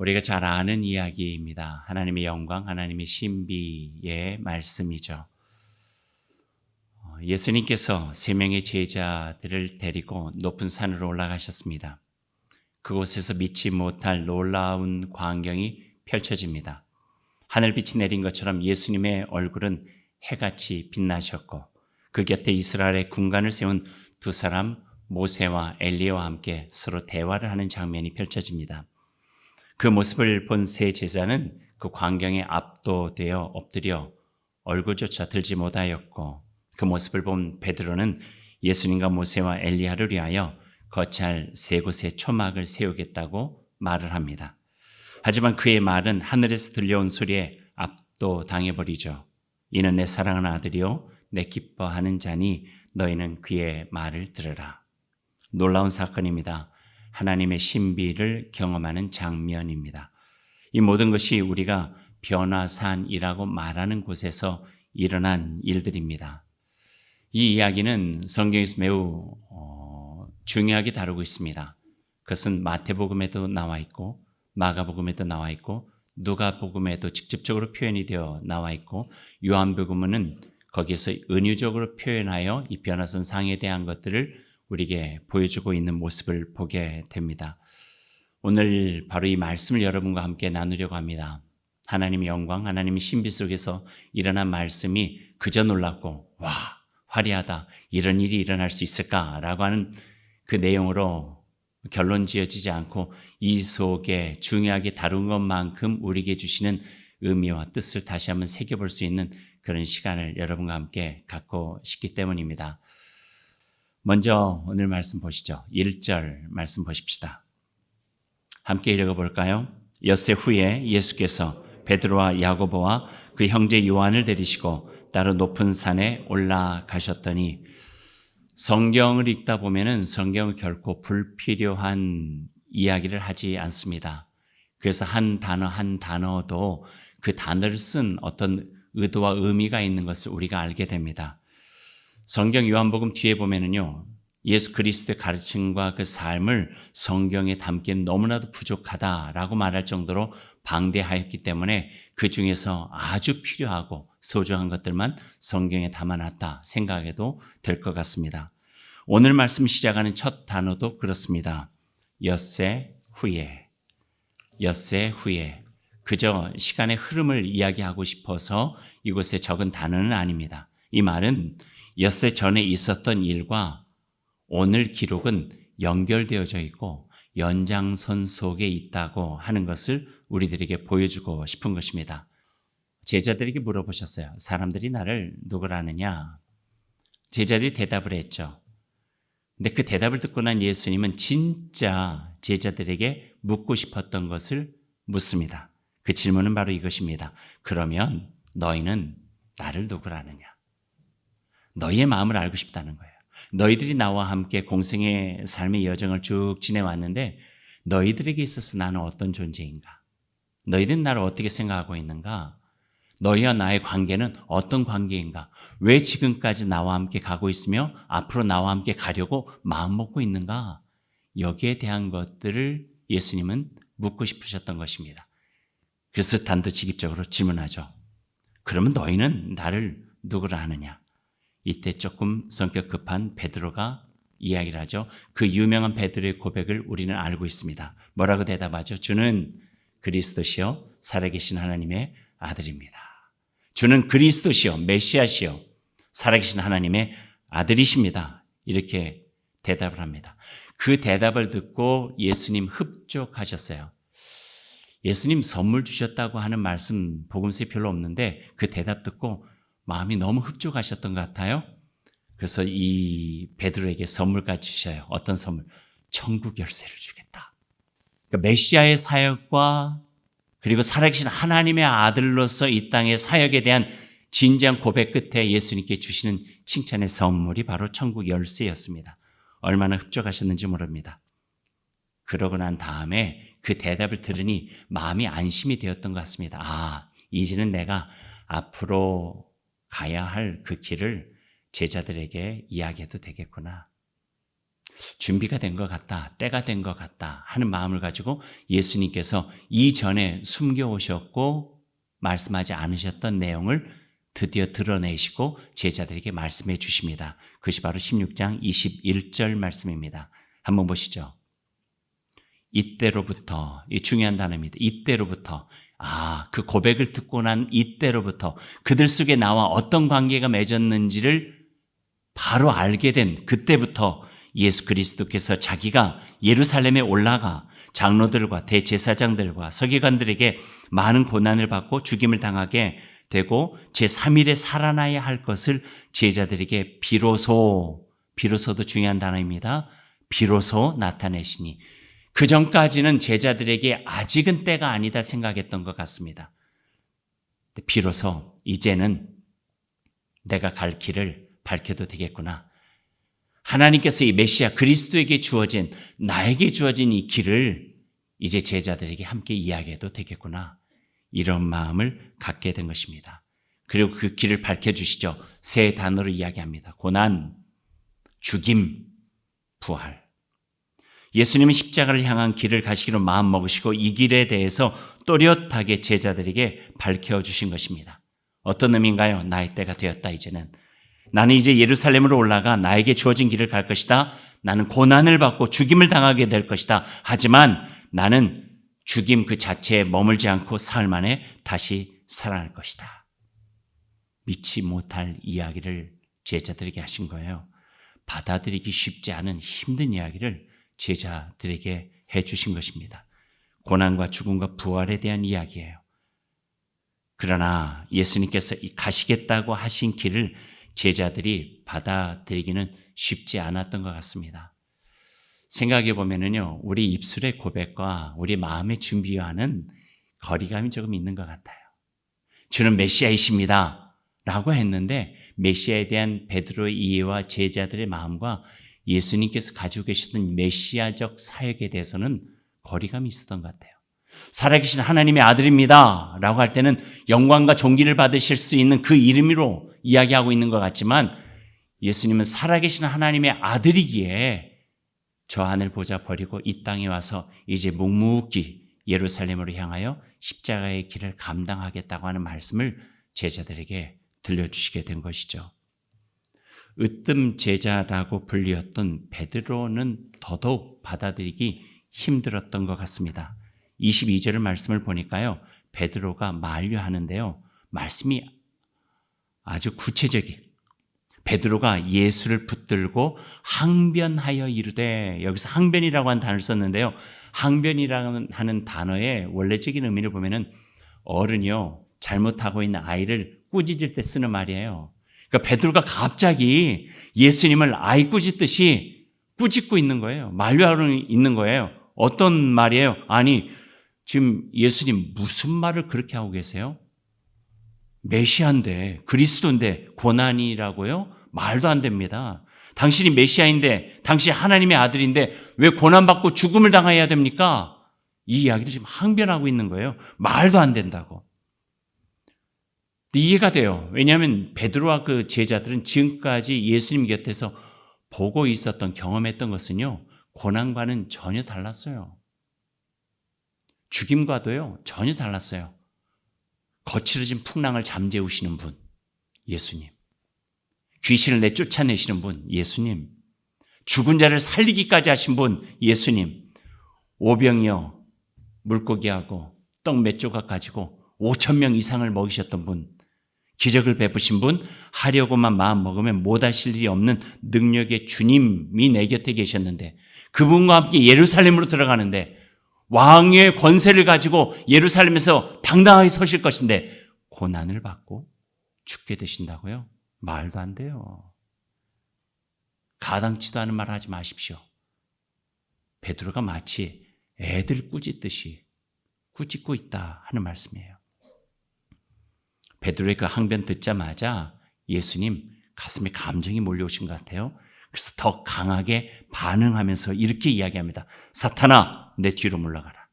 우리가 잘 아는 이야기입니다. 하나님의 영광, 하나님의 신비의 말씀이죠. 예수님께서 세 명의 제자들을 데리고 높은 산으로 올라가셨습니다. 그곳에서 믿지 못할 놀라운 광경이 펼쳐집니다. 하늘빛이 내린 것처럼 예수님의 얼굴은 해같이 빛나셨고 그 곁에 이스라엘의 군관을 세운 두 사람 모세와 엘리야와 함께 서로 대화를 하는 장면이 펼쳐집니다. 그 모습을 본 세 제자는 그 광경에 압도되어 엎드려 얼굴조차 들지 못하였고 그 모습을 본 베드로는 예수님과 모세와 엘리야를 위하여 거찰 세 곳에 초막을 세우겠다고 말을 합니다. 하지만 그의 말은 하늘에서 들려온 소리에 압도당해버리죠. 이는 내 사랑하는 아들이요 내 기뻐하는 자니 너희는 그의 말을 들으라. 놀라운 사건입니다. 하나님의 신비를 경험하는 장면입니다. 이 모든 것이 우리가 변화산이라고 말하는 곳에서 일어난 일들입니다. 이 이야기는 성경에서 매우 중요하게 다루고 있습니다. 그것은 마태복음에도 나와 있고 마가복음에도 나와 있고 누가복음에도 직접적으로 표현이 되어 나와 있고 요한복음은 거기서 은유적으로 표현하여 이 변화산 상에 대한 것들을 우리에게 보여주고 있는 모습을 보게 됩니다. 오늘 바로 이 말씀을 여러분과 함께 나누려고 합니다. 하나님의 영광, 하나님의 신비 속에서 일어난 말씀이 그저 놀랍고 와 화려하다, 이런 일이 일어날 수 있을까라고 하는 그 내용으로 결론 지어지지 않고 이 속에 중요하게 다룬 것만큼 우리에게 주시는 의미와 뜻을 다시 한번 새겨볼 수 있는 그런 시간을 여러분과 함께 갖고 싶기 때문입니다. 먼저 오늘 말씀 보시죠. 1절 말씀 보십시다. 함께 읽어볼까요? 엿새 후에 예수께서 베드로와 야고보와 그 형제 요한을 데리시고 따로 높은 산에 올라가셨더니, 성경을 읽다 보면은 성경은 결코 불필요한 이야기를 하지 않습니다. 그래서 한 단어 한 단어도 그 단어를 쓴 어떤 의도와 의미가 있는 것을 우리가 알게 됩니다. 성경 요한복음 뒤에 보면은요, 예수 그리스도의 가르침과 그 삶을 성경에 담기엔 너무나도 부족하다라고 말할 정도로 방대하였기 때문에 그 중에서 아주 필요하고 소중한 것들만 성경에 담아놨다 생각해도 될 것 같습니다. 오늘 말씀 시작하는 첫 단어도 그렇습니다. 엿새 후에. 엿새 후에. 그저 시간의 흐름을 이야기하고 싶어서 이곳에 적은 단어는 아닙니다. 이 말은 엿새 전에 있었던 일과 오늘 기록은 연결되어져 있고 연장선 속에 있다고 하는 것을 우리들에게 보여주고 싶은 것입니다. 제자들에게 물어보셨어요. 사람들이 나를 누구라 하느냐? 제자들이 대답을 했죠. 근데 그 대답을 듣고 난 예수님은 진짜 제자들에게 묻고 싶었던 것을 묻습니다. 그 질문은 바로 이것입니다. 그러면 너희는 나를 누구라 하느냐? 너희의 마음을 알고 싶다는 거예요. 너희들이 나와 함께 공생의 삶의 여정을 쭉 지내왔는데 너희들에게 있어서 나는 어떤 존재인가? 너희들은 나를 어떻게 생각하고 있는가? 너희와 나의 관계는 어떤 관계인가? 왜 지금까지 나와 함께 가고 있으며 앞으로 나와 함께 가려고 마음먹고 있는가? 여기에 대한 것들을 예수님은 묻고 싶으셨던 것입니다. 그래서 단도직입적으로 질문하죠. 그러면 너희는 나를 누구라 하느냐? 이때 조금 성격 급한 베드로가 이야기를 하죠. 그 유명한 베드로의 고백을 우리는 알고 있습니다. 뭐라고 대답하죠? 주는 그리스도시요 살아계신 하나님의 아들입니다. 주는 그리스도시요 메시아시요 살아계신 하나님의 아들이십니다. 이렇게 대답을 합니다. 그 대답을 듣고 예수님 흡족하셨어요. 예수님 선물 주셨다고 하는 말씀 복음서에 별로 없는데 그 대답 듣고 마음이 너무 흡족하셨던 것 같아요. 그래서 이 베드로에게 선물까지 주셔요. 어떤 선물? 천국 열쇠를 주겠다. 그러니까 메시아의 사역과 그리고 살아계신 하나님의 아들로서 이 땅의 사역에 대한 진지한 고백 끝에 예수님께 주시는 칭찬의 선물이 바로 천국 열쇠였습니다. 얼마나 흡족하셨는지 모릅니다. 그러고 난 다음에 그 대답을 들으니 마음이 안심이 되었던 것 같습니다. 아, 이제는 내가 앞으로 가야 할 그 길을 제자들에게 이야기해도 되겠구나. 준비가 된 것 같다, 때가 된 것 같다 하는 마음을 가지고 예수님께서 이전에 숨겨오셨고 말씀하지 않으셨던 내용을 드디어 드러내시고 제자들에게 말씀해 주십니다. 그것이 바로 16장 21절 말씀입니다. 한번 보시죠. 이때로부터, 이 중요한 단어입니다. 이때로부터, 그 고백을 듣고 난 이때로부터 그들 속에 나와 어떤 관계가 맺었는지를 바로 알게 된 그때부터 예수 그리스도께서 자기가 예루살렘에 올라가 장로들과 대제사장들과 서기관들에게 많은 고난을 받고 죽임을 당하게 되고 제3일에 살아나야 할 것을 제자들에게 비로소도 중요한 단어입니다. 비로소 나타내시니, 그 전까지는 제자들에게 아직은 때가 아니다 생각했던 것 같습니다. 비로소 이제는 내가 갈 길을 밝혀도 되겠구나. 하나님께서 이 메시아 그리스도에게 주어진, 나에게 주어진 이 길을 이제 제자들에게 함께 이야기해도 되겠구나. 이런 마음을 갖게 된 것입니다. 그리고 그 길을 밝혀주시죠. 세 단어로 이야기합니다. 고난, 죽임, 부활. 예수님은 십자가를 향한 길을 가시기로 마음먹으시고 이 길에 대해서 또렷하게 제자들에게 밝혀주신 것입니다. 어떤 의미인가요? 나의 때가 되었다. 이제는 나는 이제 예루살렘으로 올라가 나에게 주어진 길을 갈 것이다. 나는 고난을 받고 죽임을 당하게 될 것이다. 하지만 나는 죽임 그 자체에 머물지 않고 사흘 만에 다시 살아날 것이다. 믿지 못할 이야기를 제자들에게 하신 거예요. 받아들이기 쉽지 않은 힘든 이야기를 제자들에게 해주신 것입니다. 고난과 죽음과 부활에 대한 이야기예요. 그러나 예수님께서 가시겠다고 하신 길을 제자들이 받아들이기는 쉽지 않았던 것 같습니다. 생각해 보면은요, 우리 입술의 고백과 우리 마음의 준비와는 거리감이 조금 있는 것 같아요. 주는 메시아이십니다 라고 했는데 메시아에 대한 베드로의 이해와 제자들의 마음과 예수님께서 가지고 계시던 메시아적 사역에 대해서는 거리감이 있었던 것 같아요. 살아계신 하나님의 아들입니다 라고 할 때는 영광과 존귀를 받으실 수 있는 그 이름으로 이야기하고 있는 것 같지만, 예수님은 살아계신 하나님의 아들이기에 저 하늘 보좌 버리고 이 땅에 와서 이제 묵묵히 예루살렘으로 향하여 십자가의 길을 감당하겠다고 하는 말씀을 제자들에게 들려주시게 된 것이죠. 으뜸 제자라고 불리었던 베드로는 더더욱 받아들이기 힘들었던 것 같습니다. 22절 말씀을 보니까요, 베드로가 만류하는데요, 말씀이 아주 구체적이에요. 베드로가 예수를 붙들고 항변하여 이르되, 여기서 항변이라고 하는 단어를 썼는데요, 항변이라고 하는 단어의 원래적인 의미를 보면은 어른이요, 잘못하고 있는 아이를 꾸짖을 때 쓰는 말이에요. 그러니까 베드로가 갑자기 예수님을 아이 꾸짖듯이 꾸짖고 있는 거예요. 만류하고 있는 거예요. 어떤 말이에요? 아니, 지금 예수님 무슨 말을 그렇게 하고 계세요? 메시아인데, 그리스도인데 고난이라고요? 말도 안 됩니다. 당신이 메시아인데, 당신이 하나님의 아들인데 왜 고난받고 죽음을 당해야 됩니까? 이 이야기를 지금 항변하고 있는 거예요. 말도 안 된다고. 이해가 돼요. 왜냐하면 베드로와 그 제자들은 지금까지 예수님 곁에서 보고 있었던, 경험했던 것은요, 고난과는 전혀 달랐어요. 죽임과도요, 전혀 달랐어요. 거칠어진 풍랑을 잠재우시는 분, 예수님. 귀신을 내쫓아내시는 분, 예수님. 죽은 자를 살리기까지 하신 분, 예수님. 오병이어 물고기하고 떡 몇 조각 가지고 5,000명 이상을 먹이셨던 분, 기적을 베푸신 분, 하려고만 마음 먹으면 못하실 일이 없는 능력의 주님이 내 곁에 계셨는데, 그분과 함께 예루살렘으로 들어가는데 왕의 권세를 가지고 예루살렘에서 당당하게 서실 것인데 고난을 받고 죽게 되신다고요? 말도 안 돼요. 가당치도 않은 말 하지 마십시오. 베드로가 마치 애들 꾸짖듯이 꾸짖고 있다 하는 말씀이에요. 베드로의 그 항변 듣자마자 예수님 가슴에 감정이 몰려오신 것 같아요. 그래서 더 강하게 반응하면서 이렇게 이야기합니다. 사탄아, 내 뒤로 물러가라.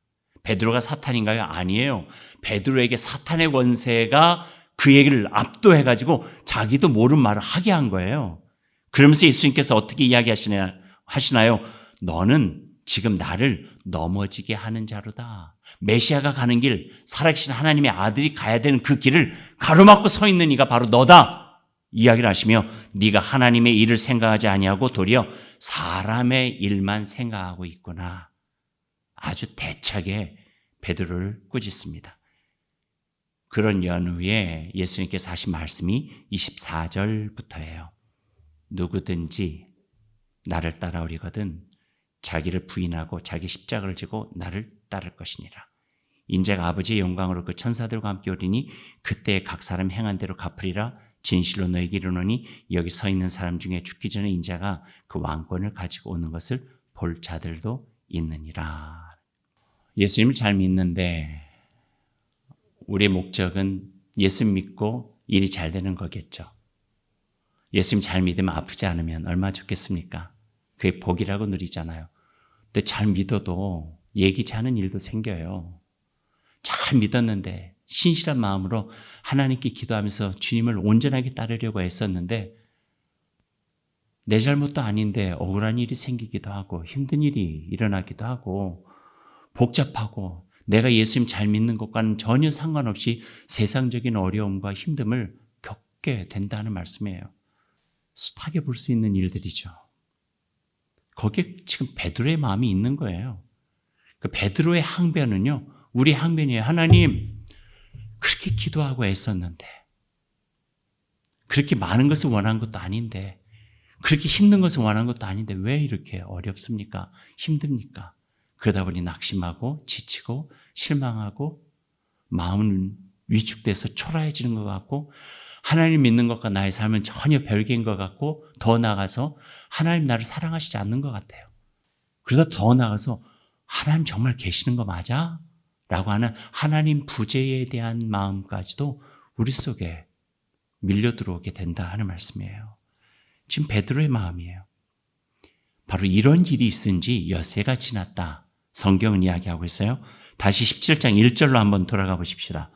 베드로가 사탄인가요? 아니에요. 베드로에게 사탄의 권세가 그 얘기를 압도해가지고 자기도 모르는 말을 하게 한 거예요. 그러면서 예수님께서 어떻게 이야기하시냐 하시나요? 너는 지금 나를 넘어지게 하는 자로다. 메시아가 가는 길, 살아계신 하나님의 아들이 가야 되는 그 길을 가로막고 서 있는 이가 바로 너다. 이야기를 하시며 네가 하나님의 일을 생각하지 아니하고 도리어 사람의 일만 생각하고 있구나. 아주 대차게 베드로를 꾸짖습니다. 그런 연후에 예수님께서 하신 말씀이 24절부터예요. 누구든지 나를 따라오려거든 자기를 부인하고 자기 십자가를 지고 나를 따를 것이니라. 인자가 아버지의 영광으로 그 천사들과 함께 오리니 그때 각 사람 행한 대로 갚으리라. 진실로 너희에게 이르노니 여기 서 있는 사람 중에 죽기 전에 인자가 그 왕권을 가지고 오는 것을 볼 자들도 있느니라. 예수님을 잘 믿는데 우리의 목적은 예수 믿고 일이 잘 되는 거겠죠. 예수님 잘 믿으면 아프지 않으면 얼마나 좋겠습니까? 그게 복이라고 누리잖아요. 근데 잘 믿어도 예기치 않은 일도 생겨요. 잘 믿었는데 신실한 마음으로 하나님께 기도하면서 주님을 온전하게 따르려고 애썼는데 내 잘못도 아닌데 억울한 일이 생기기도 하고 힘든 일이 일어나기도 하고 복잡하고 내가 예수님 잘 믿는 것과는 전혀 상관없이 세상적인 어려움과 힘듦을 겪게 된다는 말씀이에요. 숱하게 볼 수 있는 일들이죠. 거기에 지금 베드로의 마음이 있는 거예요. 그 베드로의 항변은요, 우리 항변이에요. 하나님, 그렇게 기도하고 애썼는데, 그렇게 많은 것을 원한 것도 아닌데, 그렇게 힘든 것을 원한 것도 아닌데 왜 이렇게 어렵습니까? 힘듭니까? 그러다 보니 낙심하고 지치고 실망하고 마음은 위축돼서 초라해지는 것 같고 하나님 믿는 것과 나의 삶은 전혀 별개인 것 같고 더 나아가서 하나님 나를 사랑하시지 않는 것 같아요. 그러다 더 나아가서 하나님 정말 계시는 거 맞아? 라고 하는 하나님 부재에 대한 마음까지도 우리 속에 밀려 들어오게 된다 하는 말씀이에요. 지금 베드로의 마음이에요. 바로 이런 일이 있은지 엿새가 지났다. 성경은 이야기하고 있어요. 다시 17장 1절로 한번 돌아가 보십시다.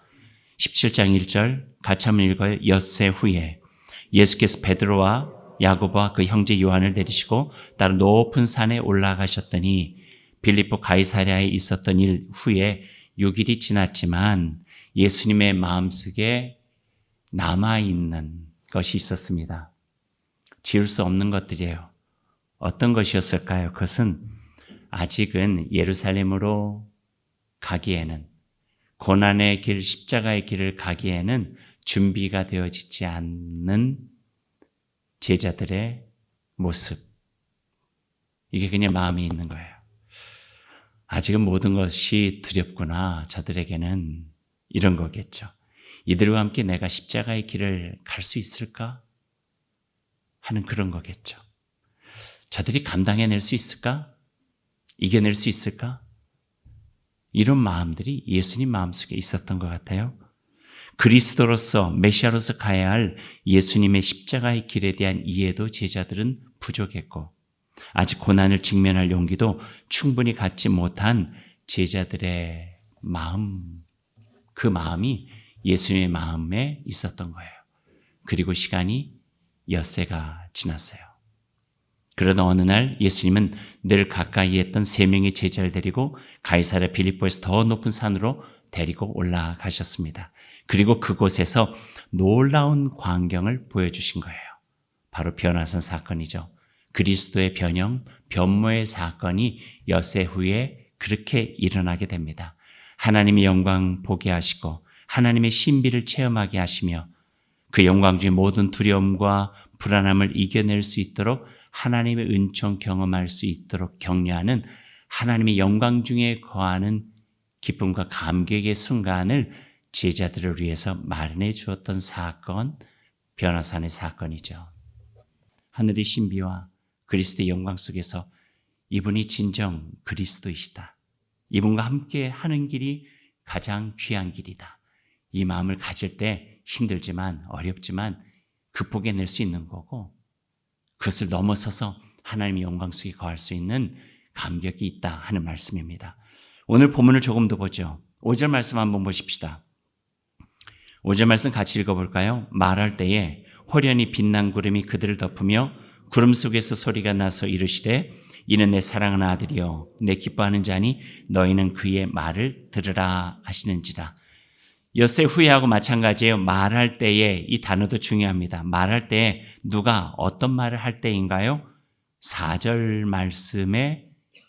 17장 1절 같이 한번 읽어요. 엿새 후에 예수께서 베드로와 야고보와 그 형제 요한을 데리시고 다른 높은 산에 올라가셨더니 빌립보 가이사랴에 있었던 일 후에 6일이 지났지만 예수님의 마음속에 남아있는 것이 있었습니다. 지울 수 없는 것들이에요. 어떤 것이었을까요? 그것은 아직은 예루살렘으로 가기에는 고난의 길, 십자가의 길을 가기에는 준비가 되어지지 않는 제자들의 모습. 이게 그냥 마음에 있는 거예요. 아직은 모든 것이 두렵구나. 저들에게는 이런 거겠죠. 이들과 함께 내가 십자가의 길을 갈 수 있을까? 하는 그런 거겠죠. 저들이 감당해낼 수 있을까? 이겨낼 수 있을까? 이런 마음들이 예수님 마음속에 있었던 것 같아요. 그리스도로서 메시아로서 가야 할 예수님의 십자가의 길에 대한 이해도 제자들은 부족했고 아직 고난을 직면할 용기도 충분히 갖지 못한 제자들의 마음, 그 마음이 예수님의 마음에 있었던 거예요. 그리고 시간이 엿새가 지났어요. 그러던 어느 날 예수님은 늘 가까이 했던 3명의 제자를 데리고 가이사랴 빌립보에서 더 높은 산으로 데리고 올라가셨습니다. 그리고 그곳에서 놀라운 광경을 보여주신 거예요. 바로 변화산 사건이죠. 그리스도의 변형, 변모의 사건이 엿새 후에 그렇게 일어나게 됩니다. 하나님의 영광 보게 하시고 하나님의 신비를 체험하게 하시며 그 영광 중에 모든 두려움과 불안함을 이겨낼 수 있도록 하나님의 은총 경험할 수 있도록 격려하는 하나님의 영광 중에 거하는 기쁨과 감격의 순간을 제자들을 위해서 마련해 주었던 사건, 변화산의 사건이죠. 하늘의 신비와 그리스도의 영광 속에서 이분이 진정 그리스도이시다. 이분과 함께 하는 길이 가장 귀한 길이다. 이 마음을 가질 때 힘들지만 어렵지만 극복해낼 수 있는 거고 그것을 넘어서서 하나님의 영광 속에 거할 수 있는 감격이 있다 하는 말씀입니다. 오늘 본문을 조금 더 보죠. 5절 말씀 한번 보십시다. 5절 말씀 같이 읽어볼까요? 말할 때에 호련히 빛난 구름이 그들을 덮으며 구름 속에서 소리가 나서 이르시되 이는 내 사랑하는 아들이요 내 기뻐하는 자니 너희는 그의 말을 들으라 하시는지라. 엿새 후회하고 마찬가지예요. 말할 때에 이 단어도 중요합니다. 말할 때에 누가 어떤 말을 할 때인가요? 4절 말씀에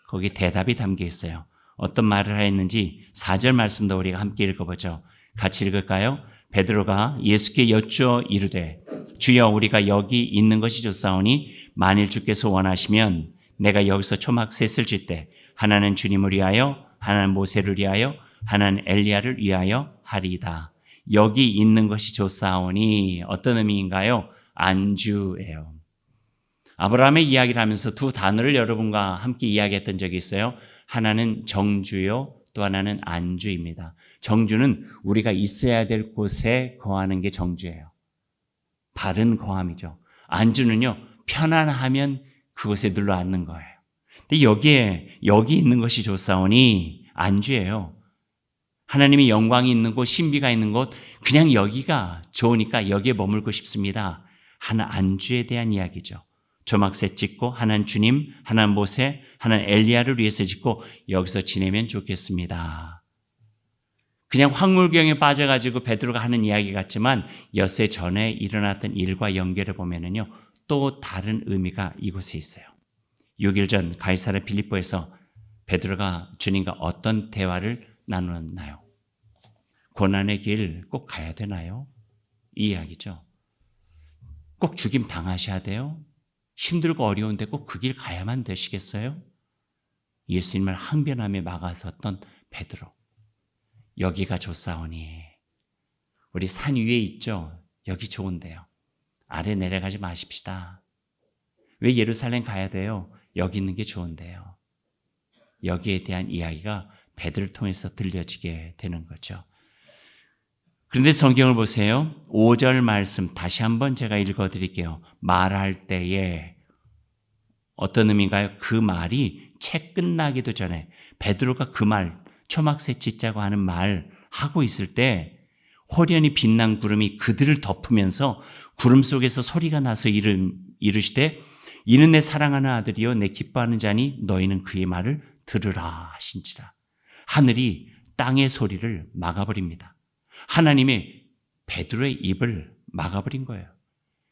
거기 대답이 담겨 있어요. 어떤 말을 하였는지 4절 말씀도 우리가 함께 읽어보죠. 같이 읽을까요? 베드로가 예수께 여쭈어 이르되 주여 우리가 여기 있는 것이 좋사오니 만일 주께서 원하시면 내가 여기서 초막 셋을 질 때 하나는 주님을 위하여 하나는 모세를 위하여 하나는 엘리야를 위하여 하리이다. 여기 있는 것이 좋사오니 어떤 의미인가요? 안주예요. 아브라함의 이야기를 하면서 두 단어를 여러분과 함께 이야기했던 적이 있어요. 하나는 정주요, 또 하나는 안주입니다. 정주는 우리가 있어야 될 곳에 거하는 게 정주예요. 바른 거함이죠. 안주는요, 편안하면 그곳에 눌러 앉는 거예요. 근데 여기 있는 것이 좋사오니 안주예요. 하나님의 영광이 있는 곳, 신비가 있는 곳, 그냥 여기가 좋으니까 여기에 머물고 싶습니다. 하나 안주에 대한 이야기죠. 조막새 짓고 하나는 주님, 하나는 모세, 하나는 엘리야를 위해서 짓고 여기서 지내면 좋겠습니다. 그냥 황홀경에 빠져가지고 베드로가 하는 이야기 같지만 엿새 전에 일어났던 일과 연결해 보면은요 또 다른 의미가 이곳에 있어요. 6일 전 가이사랴 빌립보에서 베드로가 주님과 어떤 대화를 나누었나요? 고난의 길 꼭 가야 되나요? 이 이야기죠. 꼭 죽임 당하셔야 돼요? 힘들고 어려운데 꼭 그 길 가야만 되시겠어요? 예수님을 항변함에 막아섰던 베드로. 여기가 좋사오니 우리 산 위에 있죠? 여기 좋은데요. 아래 내려가지 마십시다. 왜 예루살렘 가야 돼요? 여기 있는 게 좋은데요. 여기에 대한 이야기가 베드로를 통해서 들려지게 되는 거죠. 그런데 성경을 보세요. 5절 말씀 다시 한번 제가 읽어드릴게요. 말할 때에 어떤 의미인가요? 그 말이 채 끝나기도 전에 베드로가 그 말, 초막새 짓자고 하는 말 하고 있을 때 호련히 빛난 구름이 그들을 덮으면서 구름 속에서 소리가 나서 이르시되 이는 내 사랑하는 아들이요 내 기뻐하는 자니 너희는 그의 말을 들으라 하신지라. 하늘이 땅의 소리를 막아버립니다. 하나님이 베드로의 입을 막아버린 거예요.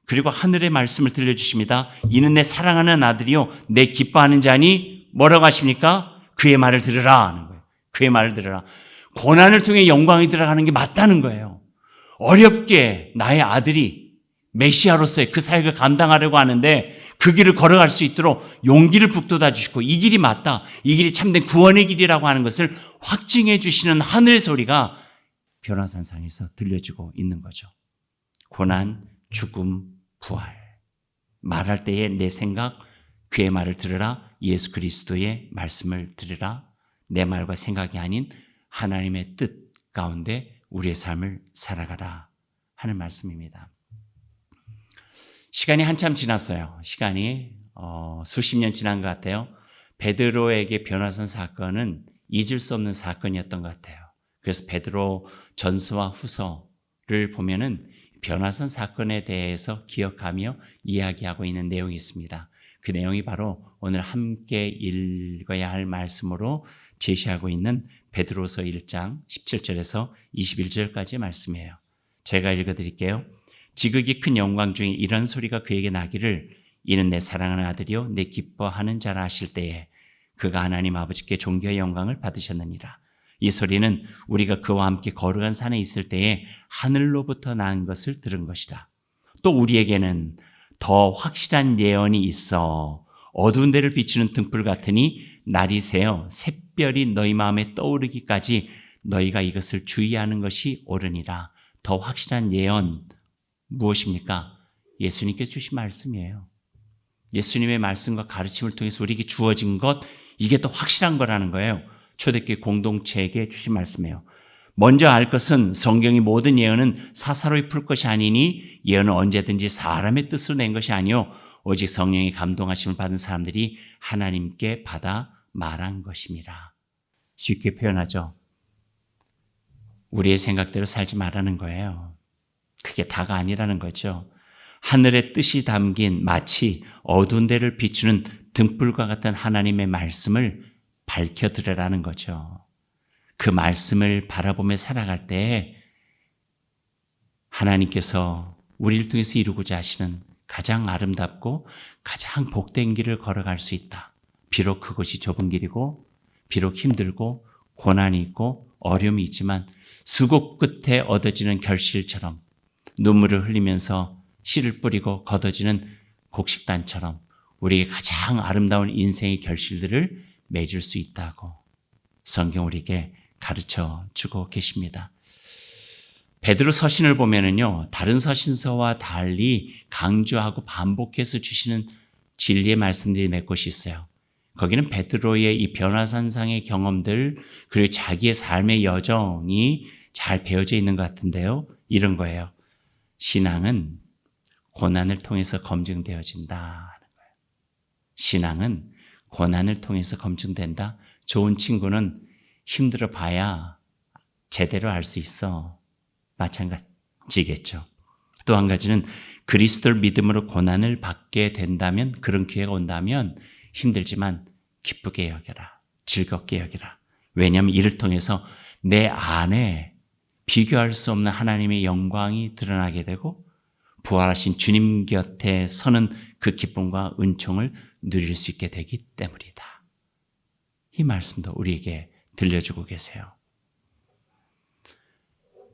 그리고 하늘의 말씀을 들려주십니다. 이는 내 사랑하는 아들이요 내 기뻐하는 자니 뭐라고 하십니까? 그의 말을 들으라 하는 거예요. 그의 말을 들으라. 고난을 통해 영광이 들어가는 게 맞다는 거예요. 어렵게 나의 아들이 메시아로서의 그 사역을 감당하려고 하는데 그 길을 걸어갈 수 있도록 용기를 북돋아 주시고 이 길이 맞다. 이 길이 참된 구원의 길이라고 하는 것을 확증해 주시는 하늘의 소리가 변화산상에서 들려지고 있는 거죠. 고난, 죽음, 부활. 말할 때에 내 생각, 그의 말을 들으라. 예수 그리스도의 말씀을 들으라. 내 말과 생각이 아닌 하나님의 뜻 가운데 우리의 삶을 살아가라 하는 말씀입니다. 시간이 한참 지났어요. 시간이 수십 년 지난 것 같아요. 베드로에게 변화산 사건은 잊을 수 없는 사건이었던 것 같아요. 그래서 베드로 전서와 후서를 보면은 변화산 사건에 대해서 기억하며 이야기하고 있는 내용이 있습니다. 그 내용이 바로 오늘 함께 읽어야 할 말씀으로 제시하고 있는 베드로서 1장 17절에서 21절까지의 말씀이에요. 제가 읽어드릴게요. 지극히 큰 영광 중에 이런 소리가 그에게 나기를 이는 내 사랑하는 아들이요 내 기뻐하는 자라 하실 때에 그가 하나님 아버지께 존귀의 영광을 받으셨느니라. 이 소리는 우리가 그와 함께 거룩한 산에 있을 때에 하늘로부터 난 것을 들은 것이다. 또 우리에게는 더 확실한 예언이 있어 어두운 데를 비추는 등불 같으니 날이 새어 샛별이 너희 마음에 떠오르기까지 너희가 이것을 주의하는 것이 옳으니라. 더 확실한 예언 무엇입니까? 예수님께서 주신 말씀이에요. 예수님의 말씀과 가르침을 통해서 우리에게 주어진 것, 이게 더 확실한 거라는 거예요. 초대교회 공동체에게 주신 말씀이에요. 먼저 알 것은 성경의 모든 예언은 사사로이 풀 것이 아니니 예언은 언제든지 사람의 뜻으로 낸 것이 아니요 오직 성령의 감동하심을 받은 사람들이 하나님께 받아 말한 것입니다. 쉽게 표현하죠. 우리의 생각대로 살지 말라는 거예요. 그게 다가 아니라는 거죠. 하늘의 뜻이 담긴 마치 어두운 데를 비추는 등불과 같은 하나님의 말씀을 밝혀드리라는 거죠. 그 말씀을 바라보며 살아갈 때 하나님께서 우리를 통해서 이루고자 하시는 가장 아름답고 가장 복된 길을 걸어갈 수 있다. 비록 그것이 좁은 길이고 비록 힘들고 고난이 있고 어려움이 있지만 수고 끝에 얻어지는 결실처럼 눈물을 흘리면서 씨를 뿌리고 걷어지는 곡식단처럼 우리에게 가장 아름다운 인생의 결실들을 맺을 수 있다고 성경 우리에게 가르쳐 주고 계십니다. 베드로 서신을 보면은요, 다른 서신서와 달리 강조하고 반복해서 주시는 진리의 말씀들이 몇 곳이 있어요. 거기는 베드로의 이 변화산상의 경험들 그리고 자기의 삶의 여정이 잘 배어져 있는 것 같은데요. 이런 거예요. 신앙은 고난을 통해서 검증되어진다. 신앙은 고난을 통해서 검증된다. 좋은 친구는 힘들어 봐야 제대로 알 수 있어. 마찬가지겠죠. 또 한 가지는 그리스도를 믿음으로 고난을 받게 된다면, 그런 기회가 온다면 힘들지만 기쁘게 여겨라. 즐겁게 여겨라. 왜냐하면 이를 통해서 내 안에 비교할 수 없는 하나님의 영광이 드러나게 되고 부활하신 주님 곁에 서는 그 기쁨과 은총을 누릴 수 있게 되기 때문이다. 이 말씀도 우리에게 들려주고 계세요.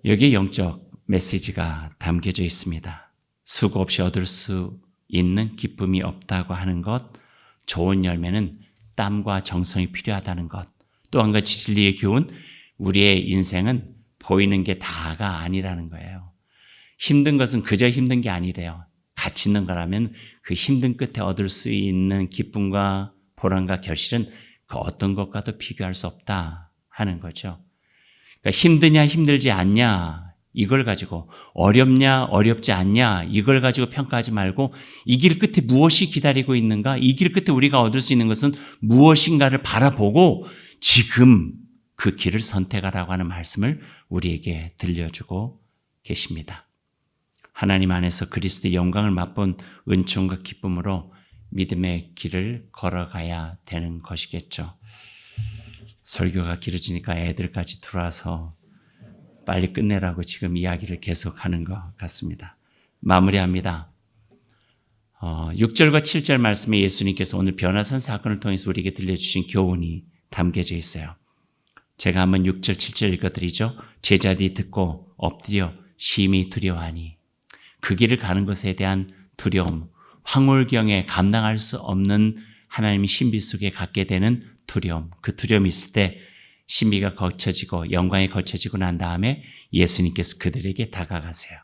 여기에 영적 메시지가 담겨져 있습니다. 수고 없이 얻을 수 있는 기쁨이 없다고 하는 것, 좋은 열매는 땀과 정성이 필요하다는 것, 또 한 가지 진리의 교훈, 우리의 인생은 보이는 게 다가 아니라는 거예요. 힘든 것은 그저 힘든 게 아니래요. 가치 있는 거라면 그 힘든 끝에 얻을 수 있는 기쁨과 보람과 결실은 그 어떤 것과도 비교할 수 없다 하는 거죠. 그러니까 힘드냐 힘들지 않냐 이걸 가지고, 어렵냐 어렵지 않냐 이걸 가지고 평가하지 말고 이 길 끝에 무엇이 기다리고 있는가, 이 길 끝에 우리가 얻을 수 있는 것은 무엇인가를 바라보고 지금 그 길을 선택하라고 하는 말씀을 우리에게 들려주고 계십니다. 하나님 안에서 그리스도의 영광을 맛본 은총과 기쁨으로 믿음의 길을 걸어가야 되는 것이겠죠. 설교가 길어지니까 애들까지 들어와서 빨리 끝내라고 지금 이야기를 계속하는 것 같습니다. 마무리합니다. 6절과 7절 말씀에 예수님께서 오늘 변화산 사건을 통해서 우리에게 들려주신 교훈이 담겨져 있어요. 제가 한번 6절, 7절 읽어드리죠. 제자들이 듣고 엎드려 심히 두려워하니, 그 길을 가는 것에 대한 두려움, 황홀경에 감당할 수 없는 하나님의 신비 속에 갖게 되는 두려움, 그 두려움이 있을 때 신비가 거쳐지고 영광이 거쳐지고 난 다음에 예수님께서 그들에게 다가가세요.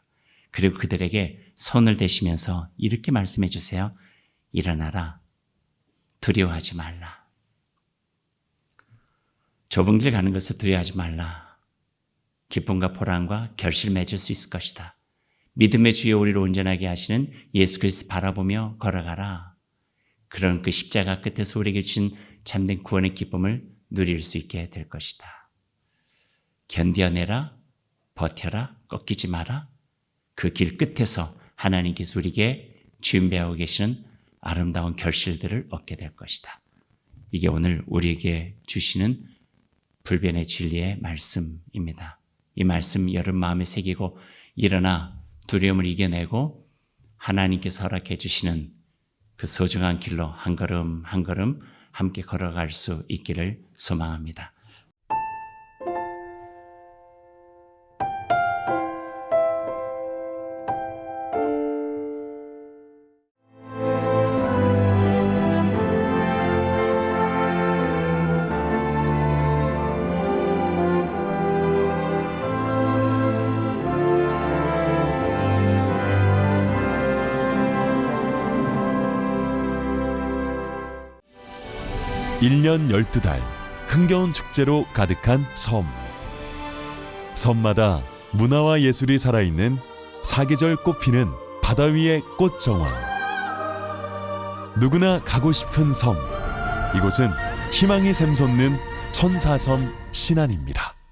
그리고 그들에게 손을 대시면서 이렇게 말씀해 주세요. 일어나라. 두려워하지 말라. 좁은 길 가는 것을 두려워하지 말라. 기쁨과 보람과 결실을 맺을 수 있을 것이다. 믿음의 주여 우리를 온전하게 하시는 예수 그리스도 바라보며 걸어가라. 그런 그 십자가 끝에서 우리에게 주신 참된 구원의 기쁨을 누릴 수 있게 될 것이다. 견뎌내라, 버텨라, 꺾이지 마라. 그 길 끝에서 하나님께서 우리에게 준비하고 계시는 아름다운 결실들을 얻게 될 것이다. 이게 오늘 우리에게 주시는 불변의 진리의 말씀입니다. 이 말씀 여러분 마음에 새기고 일어나 두려움을 이겨내고 하나님께서 허락해 주시는 그 소중한 길로 한 걸음 한 걸음 함께 걸어갈 수 있기를 소망합니다. 일 년 12달 흥겨운 축제로 가득한 섬. 섬마다 문화와 예술이 살아있는 사계절 꽃피는 바다 위의 꽃정원. 누구나 가고 싶은 섬. 이곳은 희망이 샘솟는 천사섬 신안입니다.